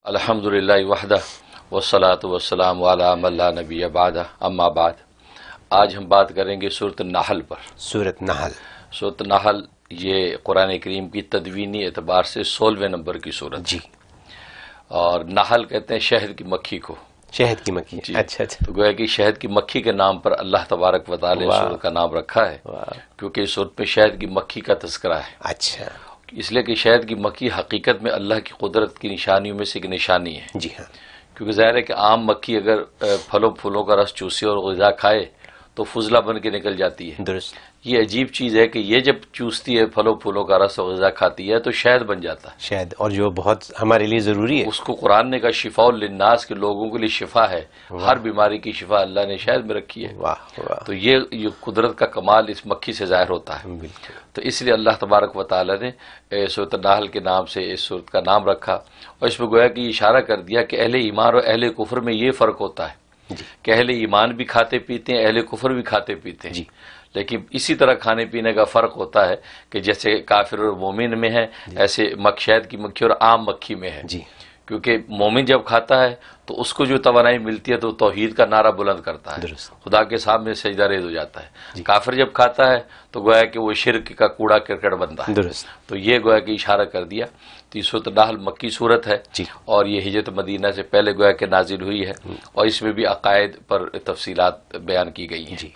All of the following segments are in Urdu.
الحمدللہ وحدہ والصلاۃ والسلام علی من لا نبی بعدہ اما بعد۔ آج ہم بات کریں گے سورۃ النحل پر۔ سورۃ نحل، سورۃ النحل یہ قرآن کریم کی تدوینی اعتبار سے 16ویں نمبر کی سورت جی، اور نحل کہتے ہیں شہد کی مکھی کو۔ شہد کی مکھی، جی، اچھا اچھا، تو گویا کہ شہد کی مکھی کے نام پر اللہ تبارک و تعالی نے واہ، سورت کا نام رکھا ہے، واہ، کیونکہ اس سورت میں شہد کی مکھی کا تذکرہ ہے، اچھا، اس لیے کہ شہد کی مکھی حقیقت میں اللہ کی قدرت کی نشانیوں میں سے ایک نشانی ہے۔ جی ہاں، کیونکہ ظاہر ہے کہ عام مکھی اگر پھلوں پھولوں کا رس چوسے اور غذا کھائے تو فضلہ بن کے نکل جاتی ہے۔ درست، یہ عجیب چیز ہے کہ یہ جب چوستی ہے پھلوں پھولوں کا رس اور غذا کھاتی ہے تو شہد بن جاتا ہے۔ شہد، اور جو بہت ہمارے لیے ضروری ہے۔ اس کو قرآن نے کہا شفاء للناس، کے لوگوں کے لیے شفا ہے، ہر بیماری کی شفا اللہ نے شہد میں رکھی ہے۔ واہ واہ، تو یہ قدرت کا کمال اس مکھی سے ظاہر ہوتا ہے۔ بالکل، تو اس لیے اللہ تبارک و تعالی نے سورۃ النحل کے نام سے اس سورت کا نام رکھا، اور اس میں گویا کہ یہ اشارہ کر دیا کہ اہل ایمان اور اہل کفر میں یہ فرق ہوتا ہے جی کہ اہل ایمان بھی کھاتے پیتے ہیں، اہل کفر بھی کھاتے پیتے ہیں، جی، لیکن اسی طرح کھانے پینے کا فرق ہوتا ہے کہ جیسے کافر اور مومن میں ہے ایسے شہد کی مکھی اور عام مکھی میں ہے۔ جی، کیونکہ مومن جب کھاتا ہے تو اس کو جو توانائی ملتی ہے تو توحید کا نعرہ بلند کرتا ہے، درست، خدا کے سامنے سجدہ ریز ہو جاتا ہے۔ جی، کافر جب کھاتا ہے تو گویا کہ وہ شرک کا کوڑا کرکٹ بنتا ہے۔ درست، تو یہ گویا کہ اشارہ کر دیا۔ تو یہ سورۃ النحل مکی صورت ہے، جی، اور یہ ہجرت مدینہ سے پہلے گویا کہ نازل ہوئی ہے، اور اس میں بھی عقائد پر تفصیلات بیان کی گئی ہیں۔ جی،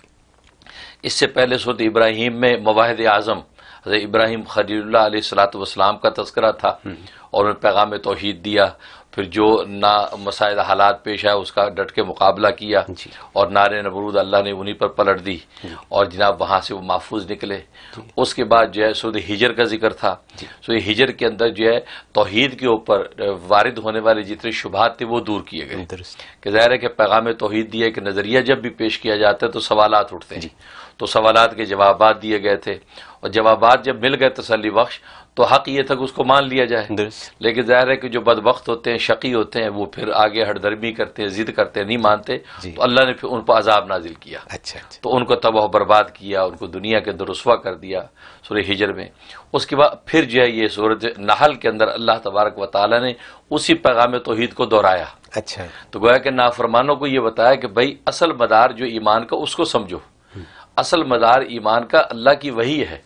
اس سے پہلے سورۃ ابراہیم میں مواہد اعظم حضرت ابراہیم خلیل اللہ علیہ الصلوۃ والسلام کا تذکرہ تھا، اور انہوں نے پیغام توحید دیا، پھر جو مسائل حالات پیش آئے اس کا ڈٹ کے مقابلہ کیا، جی، اور نار نمرود اللہ نے انہی پر پلٹ دی، اور جناب وہاں سے وہ محفوظ نکلے۔ اس کے بعد جو ہے سورۃ ہجر کا ذکر تھا۔ سورۃ ہجر کے اندر جو ہے توحید کے اوپر وارد ہونے والے جتنے شبہات تھے وہ دور کیے گئے، درست، کہ ظاہر ہے کہ پیغام توحید دیا کہ نظریہ جب بھی پیش کیا جاتا ہے تو سوالات اٹھتے ہیں، تو سوالات کے جوابات دیے گئے تھے، اور جوابات جب مل گئے تسلی بخش تو حق یہ تھا کہ اس کو مان لیا جائے۔ درست، لیکن ظاہر ہے کہ جو بدبخت ہوتے ہیں، شقی ہوتے ہیں، وہ پھر آگے ہٹ درمی کرتے ہیں، ضد کرتے ہیں، نہیں مانتے، جی، تو اللہ نے پھر ان پر عذاب نازل کیا، اچھا اچھا، تو ان کو تباہ و برباد کیا، ان کو دنیا کے اندر رسوا کر دیا سورہ ہجر میں۔ اس کے بعد پھر جو ہے یہ سورۃ نحل کے اندر اللہ تبارک و تعالی نے اسی پیغام توحید کو دہرایا، اچھا، تو گویا کہ نافرمانوں کو یہ بتایا کہ بھائی اصل مدار جو ایمان کا اس کو سمجھو، اصل مدار ایمان کا اللہ کی وحی ہے،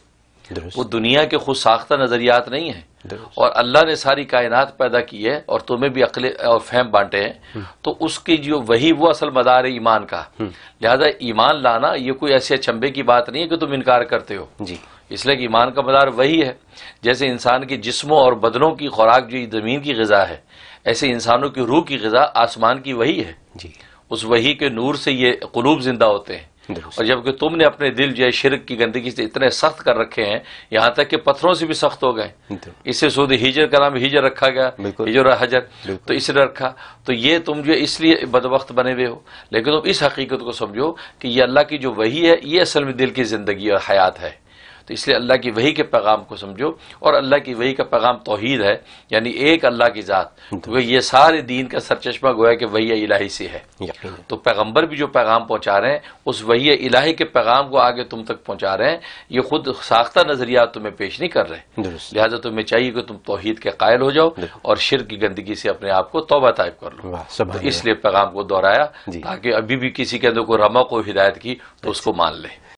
درست، وہ دنیا کے خود ساختہ نظریات نہیں ہیں، درست، اور اللہ نے ساری کائنات پیدا کی ہے اور تمہیں بھی عقل اور فہم بانٹے ہیں، تو اس کی جو وہی وہ اصل مدار ہے ایمان کا۔ لہذا ایمان لانا یہ کوئی ایسے اچنبے کی بات نہیں ہے کہ تم انکار کرتے ہو، جی، اس لیے کہ ایمان کا مدار وہی ہے۔ جیسے انسان کے جسموں اور بدنوں کی خوراک جو زمین کی غذا ہے، ایسے انسانوں کی روح کی غذا آسمان کی وحی ہے، جی، اس وحی کے نور سے یہ قلوب زندہ ہوتے ہیں۔ درست، اور جبکہ تم نے اپنے دل جو ہے شرک کی گندگی سے اتنے سخت کر رکھے ہیں، یہاں تک کہ پتھروں سے بھی سخت ہو گئے، اس سے سورۃ ہجر کا نام ہجر رکھا گیا، بالکل، ہجر اور حجر، بالکل، تو اس نے رکھا۔ تو یہ تم جو اس لیے بدبخت بنے ہوئے ہو، لیکن تم اس حقیقت کو سمجھو کہ یہ اللہ کی جو وحی ہے یہ اصل میں دل کی زندگی اور حیات ہے، تو اس لیے اللہ کی وحی کے پیغام کو سمجھو، اور اللہ کی وحی کا پیغام توحید ہے، یعنی ایک اللہ کی ذات، تو یہ سارے دین کا سرچشمہ گویا کہ وحی الہی سے ہے۔ یقیناً، تو پیغمبر بھی جو پیغام پہنچا رہے ہیں اس وحی الہی کے پیغام کو آگے تم تک پہنچا رہے ہیں، یہ خود ساختہ نظریات تمہیں پیش نہیں کر رہے، درست، لہذا تمہیں چاہیے کہ تم توحید کے قائل ہو جاؤ اور شرک کی گندگی سے اپنے آپ کو توبہ طائب کر لو۔ واہ، تو سبحان اس لیے پیغام کو دہرایا جی، تاکہ ابھی بھی کسی کے اندر کوئی رمق ہو ہدایت کی تو اس کو مان لے۔